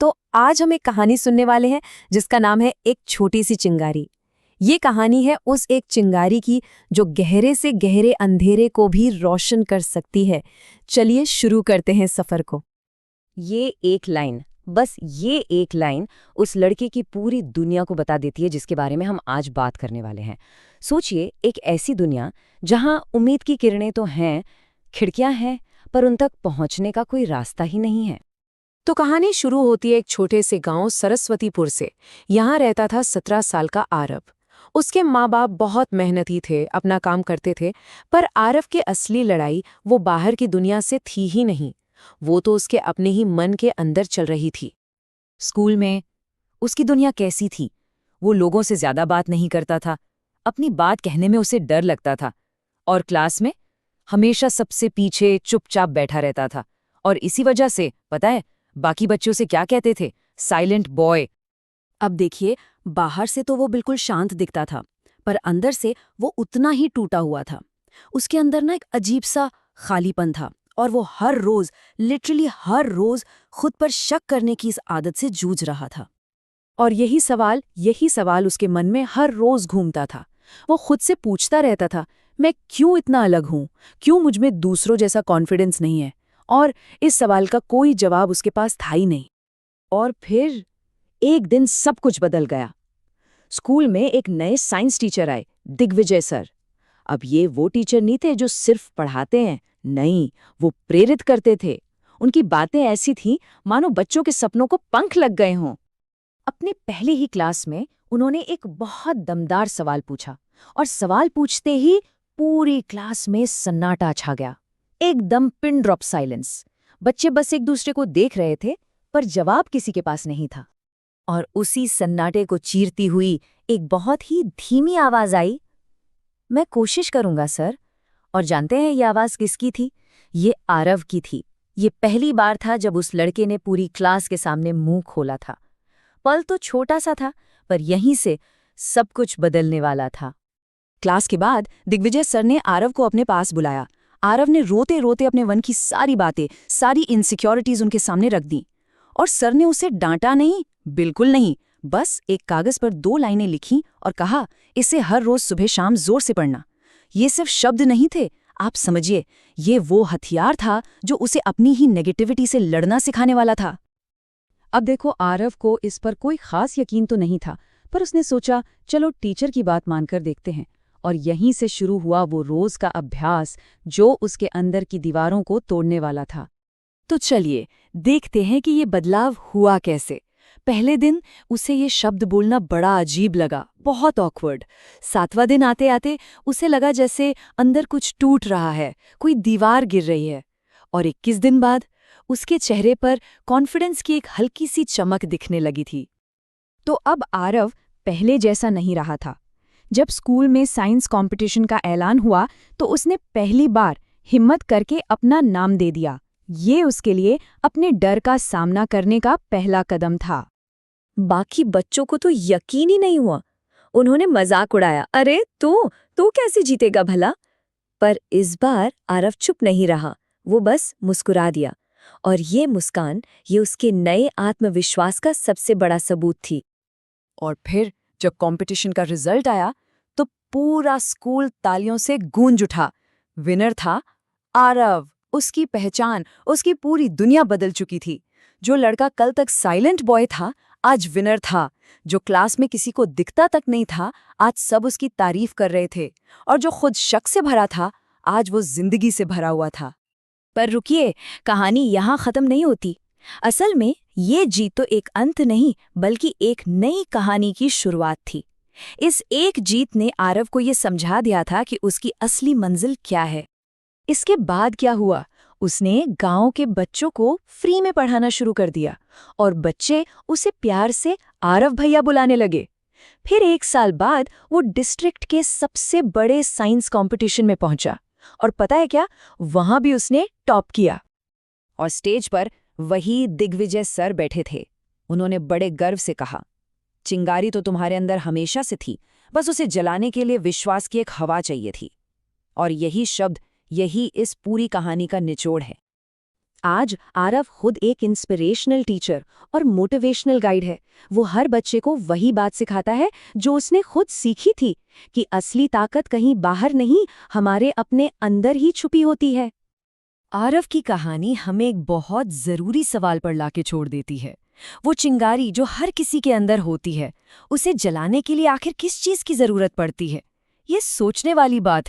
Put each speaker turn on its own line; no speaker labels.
तो आज हम एक कहानी सुनने वाले हैं जिसका नाम है एक छोटी सी चिंगारी। ये कहानी है उस एक चिंगारी की जो गहरे से गहरे अंधेरे को भी रोशन कर सकती है। चलिए शुरू करते हैं सफर को।
ये एक लाइन, बस ये एक लाइन उस लड़के की पूरी दुनिया को बता देती है जिसके बारे में हम आज बात करने वाले हैं। सोचिए, एक ऐसी दुनिया जहां उम्मीद की किरणें तो हैं, खिड़कियां हैं, पर उन तक पहुंचने का कोई रास्ता ही नहीं है।
तो कहानी शुरू होती है एक छोटे से गांव सरस्वतीपुर से। यहाँ रहता था 17 साल का आरव। उसके माँ बाप बहुत मेहनती थे, अपना काम करते थे, पर आरव की असली लड़ाई वो बाहर की दुनिया से थी ही नहीं। वो तो उसके अपने ही मन के अंदर चल रही थी।
स्कूल में उसकी दुनिया कैसी थी? वो लोगों से ज्यादा बात नहीं करता था, अपनी बात कहने में उसे डर लगता था, और क्लास में हमेशा सबसे पीछे चुपचाप बैठा रहता था। और इसी वजह से, पता है, बाकी बच्चों से क्या कहते थे? Silent boy.
अब देखिए, बाहर से तो वो बिल्कुल शांत दिखता था, पर अंदर से वो उतना ही टूटा हुआ था। उसके अंदर ना एक अजीब सा खालीपन था, और वो हर रोज, लिटरली हर रोज खुद पर शक करने की इस आदत से जूझ रहा था।
और यही सवाल उसके मन में हर रोज घूमता था। वो खुद से पूछता रहता था, मैं क्यों इतना अलग हूं? क्यों मुझ में दूसरों जैसा कॉन्फिडेंस नहीं है? और इस सवाल का कोई जवाब उसके पास था ही नहीं।
और फिर एक दिन सब कुछ बदल गया। स्कूल में एक नए साइंस टीचर आए, दिग्विजय सर। अब ये वो टीचर नहीं थे जो सिर्फ पढ़ाते हैं, नहीं, वो प्रेरित करते थे। उनकी बातें ऐसी थीं मानो बच्चों के सपनों को पंख लग गए हों। अपने पहले ही क्लास में उन्होंने एक बहुत दमदार सवाल पूछा, और सवाल पूछते ही पूरी क्लास में सन्नाटा छा गया। एकदम पिन ड्रॉप साइलेंस। बच्चे बस एक दूसरे को देख रहे थे, पर जवाब किसी के पास नहीं था। और उसी सन्नाटे को चीरती हुई एक बहुत ही धीमी आवाज आई, मैं कोशिश करूंगा सर। और जानते हैं ये आवाज किसकी थी? ये आरव की थी। ये पहली बार था जब उस लड़के ने पूरी क्लास के सामने मुंह खोला था। पल तो छोटा सा था, पर यहीं से सब कुछ बदलने वाला था।
क्लास के बाद दिग्विजय सर ने आरव को अपने पास बुलाया। आरव ने रोते रोते अपने मन की सारी बातें, सारी इनसिक्योरिटीज उनके सामने रख दी। और सर ने उसे डांटा नहीं, बिल्कुल नहीं, बस एक कागज पर 2 लाइनें लिखी और कहा, इसे हर रोज सुबह शाम जोर से पढ़ना। ये सिर्फ शब्द नहीं थे, आप समझिए, ये वो हथियार था जो उसे अपनी ही नेगेटिविटी से लड़ना सिखाने वाला था।
अब देखो, आरव को इस पर कोई खास यकीन तो नहीं था, पर उसने सोचा, चलो टीचर की बात मानकर देखते हैं। और यहीं से शुरू हुआ वो रोज का अभ्यास जो उसके अंदर की दीवारों को तोड़ने वाला था। तो चलिए देखते हैं कि ये बदलाव हुआ कैसे। पहले दिन उसे ये शब्द बोलना बड़ा अजीब लगा, बहुत ऑकवर्ड। 7वां दिन आते आते उसे लगा जैसे अंदर कुछ टूट रहा है, कोई दीवार गिर रही है। और 21 दिन बाद उसके चेहरे पर कॉन्फिडेंस की एक हल्की सी चमक दिखने लगी थी। तो अब आरव पहले जैसा नहीं रहा था। जब स्कूल में साइंस कंपटीशन का ऐलान हुआ तो उसने पहली बार हिम्मत करके अपना नाम दे दिया। ये उसके लिए अपने डर का सामना करने का पहला कदम था।
बाकी बच्चों को तो यकीन ही नहीं हुआ। उन्होंने मजाक उड़ाया, अरे तू कैसे जीतेगा भला? पर इस बार आरव चुप नहीं रहा, वो बस मुस्कुरा दिया। और ये मुस्कान, ये उसके नए आत्मविश्वास का सबसे बड़ा सबूत थी।
और फिर जब कंपटीशन का रिजल्ट आया तो पूरा स्कूल तालियों से गूंज उठा। विनर था आरव। उसकी पहचान, उसकी पूरी दुनिया बदल चुकी थी। जो लड़का कल तक साइलेंट बॉय था, आज विनर था। जो क्लास में किसी को दिखता तक नहीं था, आज सब उसकी तारीफ कर रहे थे। और जो खुद शक से भरा था, आज वो जिंदगी से भरा हुआ था।
पर रुकिए, कहानी यहाँ खत्म नहीं होती। असल में ये जीत तो एक अंत नहीं, बल्कि एक नई कहानी की शुरुआत थी। इस एक जीत ने आरव को ये समझा दिया था कि उसकी असली मंजिल क्या है। इसके बाद क्या हुआ? उसने गांव के बच्चों को फ्री में पढ़ाना शुरू कर दिया, और बच्चे उसे प्यार से आरव भैया बुलाने लगे। फिर 1 साल बाद वो डिस्ट्रिक्ट के सबसे बड़े साइंस कंपटीशन में पहुंचा, और पता है क्या, वहां भी उसने टॉप किया। और स्टेज पर वही दिग्विजय सर बैठे थे। उन्होंने बड़े गर्व से कहा, चिंगारी तो तुम्हारे अंदर हमेशा से थी, बस उसे जलाने के लिए विश्वास की एक हवा चाहिए थी। और यही शब्द, यही इस पूरी कहानी का निचोड़ है। आज आरव खुद एक इंस्पिरेशनल टीचर और मोटिवेशनल गाइड है। वो हर बच्चे को वही बात सिखाता है जो उसने खुद सीखी थी, कि असली ताकत कहीं बाहर नहीं, हमारे अपने अंदर ही छुपी होती है।
आरव की कहानी हमें एक बहुत ज़रूरी सवाल पर लाके छोड़ देती है। वो चिंगारी जो हर किसी के अंदर होती है, उसे जलाने के लिए आखिर किस चीज़ की ज़रूरत पड़ती है? ये सोचने वाली बात है।